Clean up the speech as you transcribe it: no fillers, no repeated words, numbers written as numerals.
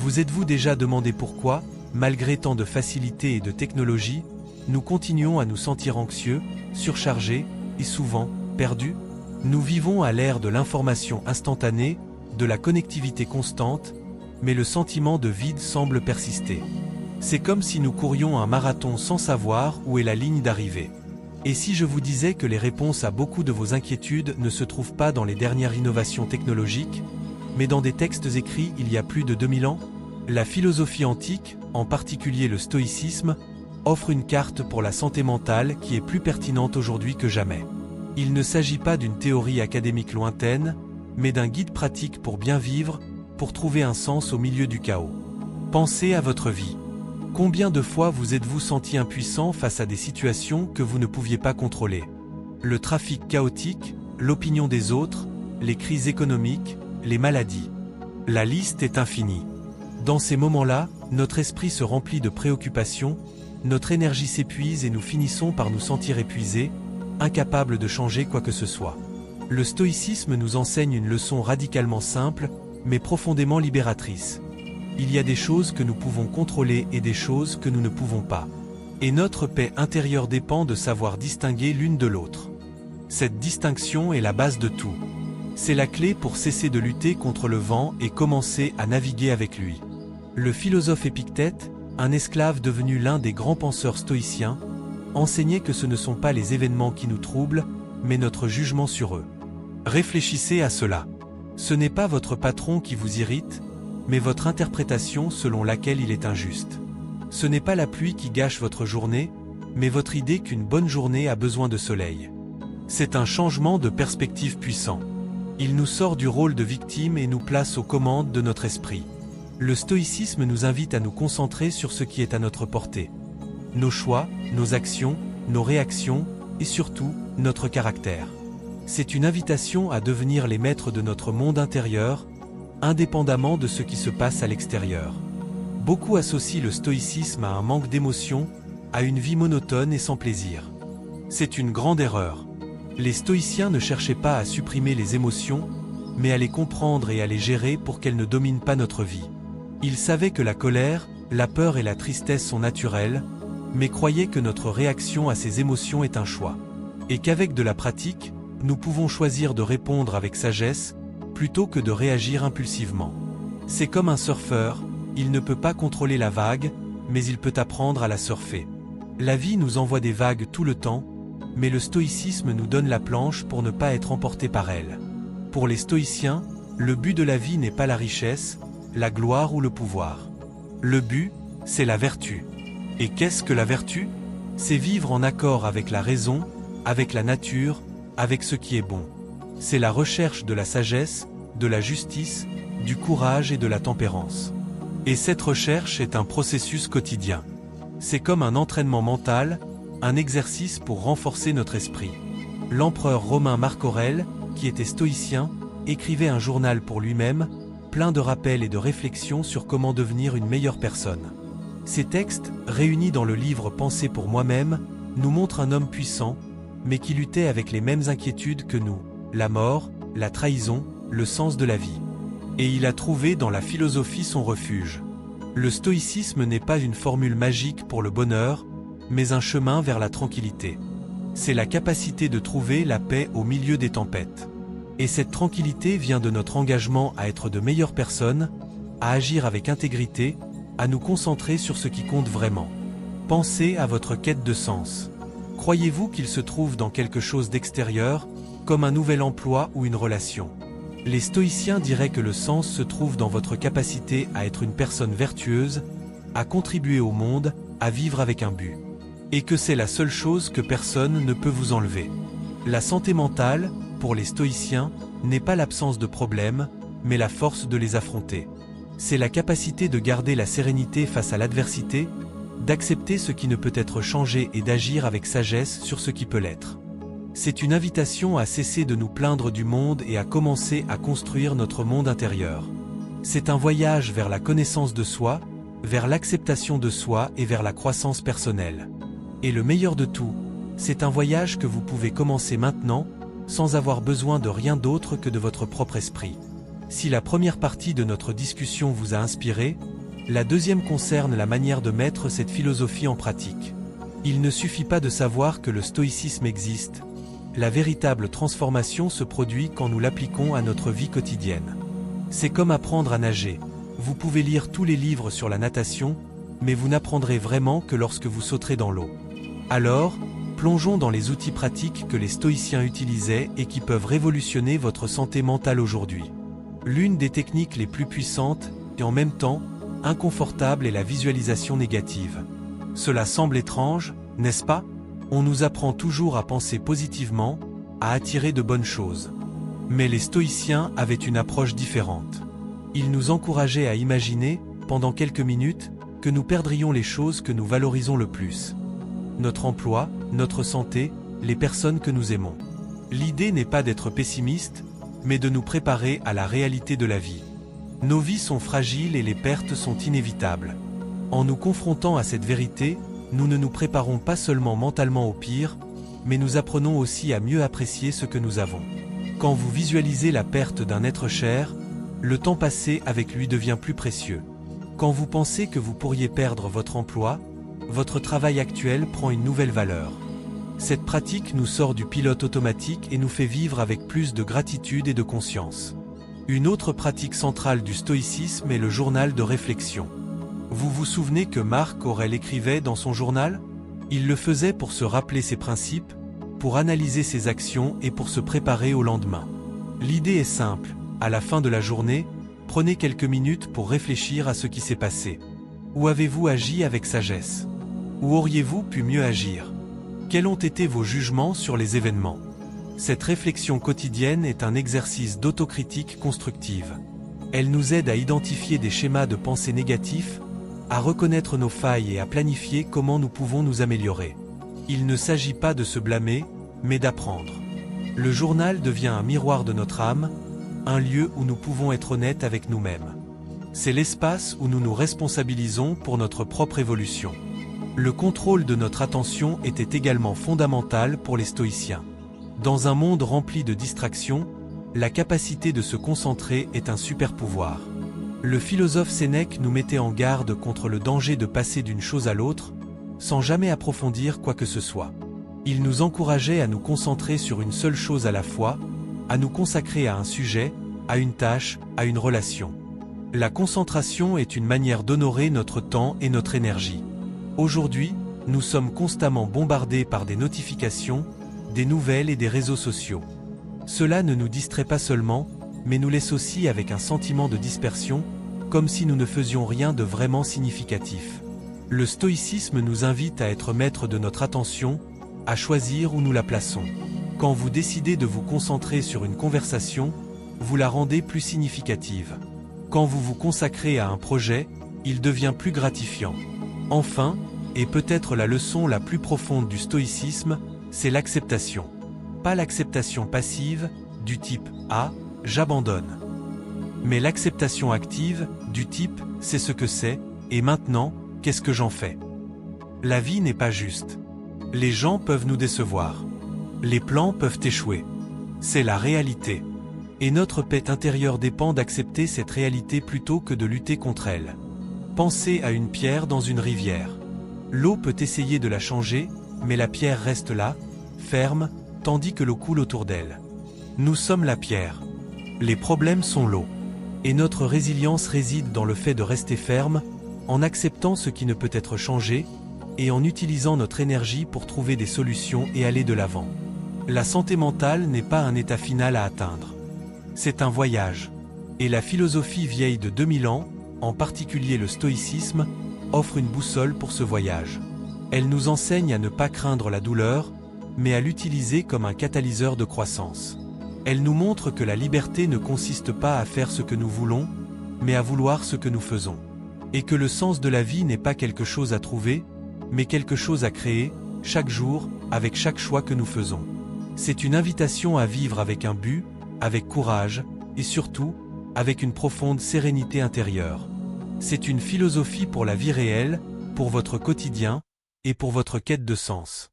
Vous êtes-vous déjà demandé pourquoi, malgré tant de facilité et de technologie, nous continuons à nous sentir anxieux, surchargés et souvent perdus? Nous vivons à l'ère de l'information instantanée, de la connectivité constante, mais le sentiment de vide semble persister. C'est comme si nous courions un marathon sans savoir où est la ligne d'arrivée. Et si je vous disais que les réponses à beaucoup de vos inquiétudes ne se trouvent pas dans les dernières innovations technologiques, mais dans des textes écrits il y a plus de 2000 ans? La philosophie antique, en particulier le stoïcisme, offre une carte pour la santé mentale qui est plus pertinente aujourd'hui que jamais. Il ne s'agit pas d'une théorie académique lointaine, mais d'un guide pratique pour bien vivre, pour trouver un sens au milieu du chaos. Pensez à votre vie. Combien de fois vous êtes-vous senti impuissant face à des situations que vous ne pouviez pas contrôler? Le trafic chaotique, l'opinion des autres, les crises économiques, les maladies. La liste est infinie. Dans ces moments-là, notre esprit se remplit de préoccupations, notre énergie s'épuise et nous finissons par nous sentir épuisés, incapables de changer quoi que ce soit. Le stoïcisme nous enseigne une leçon radicalement simple, mais profondément libératrice. Il y a des choses que nous pouvons contrôler et des choses que nous ne pouvons pas. Et notre paix intérieure dépend de savoir distinguer l'une de l'autre. Cette distinction est la base de tout. C'est la clé pour cesser de lutter contre le vent et commencer à naviguer avec lui. Le philosophe Épictète, un esclave devenu l'un des grands penseurs stoïciens, enseignait que ce ne sont pas les événements qui nous troublent, mais notre jugement sur eux. Réfléchissez à cela. Ce n'est pas votre patron qui vous irrite, mais votre interprétation selon laquelle il est injuste. Ce n'est pas la pluie qui gâche votre journée, mais votre idée qu'une bonne journée a besoin de soleil. C'est un changement de perspective puissant. Il nous sort du rôle de victime et nous place aux commandes de notre esprit. Le stoïcisme nous invite à nous concentrer sur ce qui est à notre portée. Nos choix, nos actions, nos réactions et surtout, notre caractère. C'est une invitation à devenir les maîtres de notre monde intérieur, indépendamment de ce qui se passe à l'extérieur. Beaucoup associent le stoïcisme à un manque d'émotion, à une vie monotone et sans plaisir. C'est une grande erreur. Les stoïciens ne cherchaient pas à supprimer les émotions, mais à les comprendre et à les gérer pour qu'elles ne dominent pas notre vie. Ils savaient que la colère, la peur et la tristesse sont naturelles, mais croyaient que notre réaction à ces émotions est un choix. Et qu'avec de la pratique, nous pouvons choisir de répondre avec sagesse, plutôt que de réagir impulsivement. C'est comme un surfeur, il ne peut pas contrôler la vague, mais il peut apprendre à la surfer. La vie nous envoie des vagues tout le temps, mais le stoïcisme nous donne la planche pour ne pas être emporté par elle. Pour les stoïciens, le but de la vie n'est pas la richesse, la gloire ou le pouvoir. Le but, c'est la vertu. Et qu'est-ce que la vertu? C'est vivre en accord avec la raison, avec la nature, avec ce qui est bon. C'est la recherche de la sagesse, de la justice, du courage et de la tempérance. Et cette recherche est un processus quotidien. C'est comme un entraînement mental, un exercice pour renforcer notre esprit. L'empereur romain Marc Aurèle, qui était stoïcien, écrivait un journal pour lui-même, plein de rappels et de réflexions sur comment devenir une meilleure personne. Ces textes, réunis dans le livre Penser pour moi-même, nous montrent un homme puissant, mais qui luttait avec les mêmes inquiétudes que nous, la mort, la trahison, le sens de la vie. Et il a trouvé dans la philosophie son refuge. Le stoïcisme n'est pas une formule magique pour le bonheur, mais un chemin vers la tranquillité. C'est la capacité de trouver la paix au milieu des tempêtes. Et cette tranquillité vient de notre engagement à être de meilleures personnes, à agir avec intégrité, à nous concentrer sur ce qui compte vraiment. Pensez à votre quête de sens. Croyez-vous qu'il se trouve dans quelque chose d'extérieur, comme un nouvel emploi ou une relation? Les stoïciens diraient que le sens se trouve dans votre capacité à être une personne vertueuse, à contribuer au monde, à vivre avec un but. Et que c'est la seule chose que personne ne peut vous enlever. La santé mentale, pour les stoïciens, n'est pas l'absence de problèmes, mais la force de les affronter. C'est la capacité de garder la sérénité face à l'adversité, d'accepter ce qui ne peut être changé et d'agir avec sagesse sur ce qui peut l'être. C'est une invitation à cesser de nous plaindre du monde et à commencer à construire notre monde intérieur. C'est un voyage vers la connaissance de soi, vers l'acceptation de soi et vers la croissance personnelle. Et le meilleur de tout, c'est un voyage que vous pouvez commencer maintenant, sans avoir besoin de rien d'autre que de votre propre esprit. Si la première partie de notre discussion vous a inspiré, la deuxième concerne la manière de mettre cette philosophie en pratique. Il ne suffit pas de savoir que le stoïcisme existe. La véritable transformation se produit quand nous l'appliquons à notre vie quotidienne. C'est comme apprendre à nager. Vous pouvez lire tous les livres sur la natation, mais vous n'apprendrez vraiment que lorsque vous sauterez dans l'eau. Alors, plongeons dans les outils pratiques que les stoïciens utilisaient et qui peuvent révolutionner votre santé mentale aujourd'hui. L'une des techniques les plus puissantes, et en même temps, inconfortable, est la visualisation négative. Cela semble étrange, n'est-ce pas? On nous apprend toujours à penser positivement, à attirer de bonnes choses. Mais les stoïciens avaient une approche différente. Ils nous encourageaient à imaginer, pendant quelques minutes, que nous perdrions les choses que nous valorisons le plus. Notre emploi, notre santé, les personnes que nous aimons. L'idée n'est pas d'être pessimiste, mais de nous préparer à la réalité de la vie. Nos vies sont fragiles et les pertes sont inévitables. En nous confrontant à cette vérité, nous ne nous préparons pas seulement mentalement au pire, mais nous apprenons aussi à mieux apprécier ce que nous avons. Quand vous visualisez la perte d'un être cher, le temps passé avec lui devient plus précieux. Quand vous pensez que vous pourriez perdre votre emploi, votre travail actuel prend une nouvelle valeur. Cette pratique nous sort du pilote automatique et nous fait vivre avec plus de gratitude et de conscience. Une autre pratique centrale du stoïcisme est le journal de réflexion. Vous vous souvenez que Marc Aurèle écrivait dans son journal? Il le faisait pour se rappeler ses principes, pour analyser ses actions et pour se préparer au lendemain. L'idée est simple, à la fin de la journée, prenez quelques minutes pour réfléchir à ce qui s'est passé. Où avez-vous agi avec sagesse? Où auriez-vous pu mieux agir? Quels ont été vos jugements sur les événements? Cette réflexion quotidienne est un exercice d'autocritique constructive. Elle nous aide à identifier des schémas de pensée négatifs, à reconnaître nos failles et à planifier comment nous pouvons nous améliorer. Il ne s'agit pas de se blâmer, mais d'apprendre. Le journal devient un miroir de notre âme, un lieu où nous pouvons être honnêtes avec nous-mêmes. C'est l'espace où nous nous responsabilisons pour notre propre évolution. Le contrôle de notre attention était également fondamental pour les stoïciens. Dans un monde rempli de distractions, la capacité de se concentrer est un super pouvoir. Le philosophe Sénèque nous mettait en garde contre le danger de passer d'une chose à l'autre, sans jamais approfondir quoi que ce soit. Il nous encourageait à nous concentrer sur une seule chose à la fois, à nous consacrer à un sujet, à une tâche, à une relation. La concentration est une manière d'honorer notre temps et notre énergie. Aujourd'hui, nous sommes constamment bombardés par des notifications, des nouvelles et des réseaux sociaux. Cela ne nous distrait pas seulement, mais nous laisse aussi avec un sentiment de dispersion, comme si nous ne faisions rien de vraiment significatif. Le stoïcisme nous invite à être maître de notre attention, à choisir où nous la plaçons. Quand vous décidez de vous concentrer sur une conversation, vous la rendez plus significative. Quand vous vous consacrez à un projet, il devient plus gratifiant. Enfin, et peut-être la leçon la plus profonde du stoïcisme, c'est l'acceptation. Pas l'acceptation passive, du type « Ah, j'abandonne ». Mais l'acceptation active, du type « C'est ce que c'est, et maintenant, qu'est-ce que j'en fais ?» La vie n'est pas juste. Les gens peuvent nous décevoir. Les plans peuvent échouer. C'est la réalité. Et notre paix intérieure dépend d'accepter cette réalité plutôt que de lutter contre elle. Pensez à une pierre dans une rivière. L'eau peut essayer de la changer, mais la pierre reste là, ferme, tandis que l'eau coule autour d'elle. Nous sommes la pierre. Les problèmes sont l'eau. Et notre résilience réside dans le fait de rester ferme, en acceptant ce qui ne peut être changé, et en utilisant notre énergie pour trouver des solutions et aller de l'avant. La santé mentale n'est pas un état final à atteindre. C'est un voyage. Et la philosophie vieille de 2000 ans, en particulier le stoïcisme, offre une boussole pour ce voyage. Elle nous enseigne à ne pas craindre la douleur, mais à l'utiliser comme un catalyseur de croissance. Elle nous montre que la liberté ne consiste pas à faire ce que nous voulons, mais à vouloir ce que nous faisons. Et que le sens de la vie n'est pas quelque chose à trouver, mais quelque chose à créer, chaque jour, avec chaque choix que nous faisons. C'est une invitation à vivre avec un but, avec courage, et surtout, avec une profonde sérénité intérieure. C'est une philosophie pour la vie réelle, pour votre quotidien, et pour votre quête de sens.